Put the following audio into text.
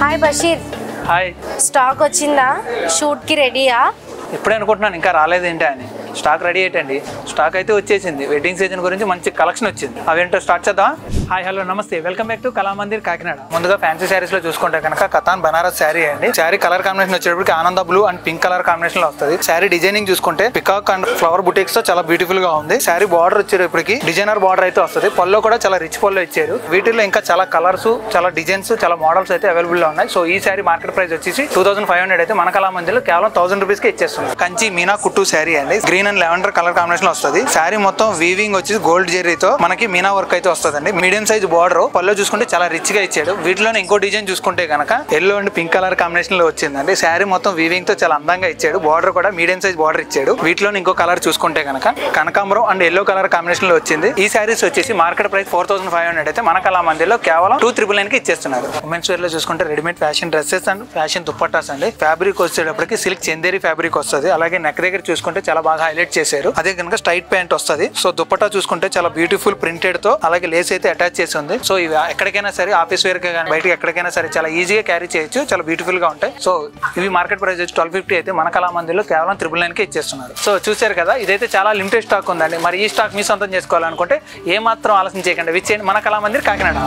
Hi Basheer. Hi. Stock వచ్చిందా? షూట్కి రెడీయా? ఇప్పుడే అనుకుంటున్నాను ఇంకా రాలేదేంటి అని. స్టాక్ రెడీ అయ్యండి. స్టాక్ అయితే వచ్చేసింది. వెడ్డింగ్ సీజన్ గురించి మంచి కలెక్షన్ వచ్చింది. అవేంటో స్టార్ట్ చేద్దాం. హాయ్ హలో నమస్తే, welcome back to Kalamandir Kakinada. ముందుగా ఫ్యాన్సీ శారీస్ లో చూసుకుంటే కనుక కతాన్ బనారస్ శారీ అండి. శారీ కలర్ కాంబినేషన్ వచ్చేటప్పటికి ఆనంద blue and pink colour combination లో వస్తుంది. శారీ డిజైనింగ్ చూసుకుంటే పికాక్ అండ్ ఫ్లవర్ బుటీక్స్ తో చాలా బ్యూటిఫుల్ గా ఉంది. శారీ బార్డర్ వచ్చేటప్పటికి డిజైనర్ బార్డర్ అయితే వస్తుంది. పళ్ళు కూడా చాలా రిచ్ పళ్ళు ఇచ్చారు. వీటిలో ఇంకా చాలా కలర్స్, చాలా డిజైన్స్, చాలా మోడల్స్ అయితే అవైలబుల్ లో ఉన్నాయి. సో ఈ శారీ మార్కెట్ ప్రైస్ వచ్చేసి 2500 అయితే మన కళామందిర్లో కేవలం 1000 రూపీస్ కి ఇచ్చేస్తుంది. కంచి మీనా కుట్టు శారీ అండి. Green and lavender colour combination లో వస్తుంది. శారీ మొత్తం వీవింగ్ వచ్చి గోల్డ్ జెర్రీతో మనకి మీనా వర్క్ అయితే వస్తుంది. మీడియం సైజ్ బార్డర్, పళ్ళు చూసుకుంటే చాలా రిచ్ గా ఇచ్చాడు. వీటిలోనే ఇంకో డిజైన్ చూసుకుంటే కనుక yellow and pink colour combination లో వచ్చిందండి. శారీ మొత్తం వీవింగ్ తో చాలా అందంగా ఇచ్చాడు. బార్డర్ కూడా మీడియం సైజ్ బార్డర్ ఇచ్చాడు. వీటిలోనే ఇంకో కలర్ చూసుకుంటే కనుక కనకాంబరం అండ్ ఎల్లో కలర్ కాంబినేషన్ లో వచ్చింది. ఈ శారీస్ వచ్చేసి మార్కెట్ ప్రైస్ 4500 అయితే మన కళామందిర్లో కేవలం 2399 కి ఇచ్చేస్తున్నారు. ఉమెన్స్ వేర్ లో చూసుకుంటే readymade fashion dresses and fashion dupattas అండి. ఫ్యాబ్రిక్ వచ్చేటప్పటికి సిల్క్ చందేరి ఫ్యాబ్రిక్ వస్తుంది. అలాగే నెక్ దగ్గర చూసుకుంటే చాలా బాగా హైలైట్ చేశారు. అదే కనుక స్ట్రైట్ ప్యాంట్ వస్తుంది. సో దుప్పట్టా చూసుకుంటే చాలా బ్యూటిఫుల్ ప్రింటెడ్ తో అలాగే లేస్ అయితే అటాచ్ చేసి ఉంది. సో ఇవి ఎక్కడికైనా సరే, ఆఫీస్ వేర్ కి కానీ బయటకి ఎక్కడికైనా సరే చాలా ఈజీగా క్యారీ చేయొచ్చు. చాలా బ్యూటిఫుల్ గా ఉంటాయి. సో ఇవి మార్కెట్ ప్రైస్ వచ్చి 1250 అయితే మన కళామందిర్లో కేవలం 999 కి ఇచ్చేస్తున్నారు. సో చూసారు కదా, ఇదైతే చాలా లిమిటెడ్ స్టాక్ ఉందండి. మరి ఈ స్టాక్ మీ సొంతం చేసుకోవాలనుకుంటే ఏమాత్రం ఆలోచన చేయకండి, విచ్చేయండి మన కళామందిర్ కాకినాడ.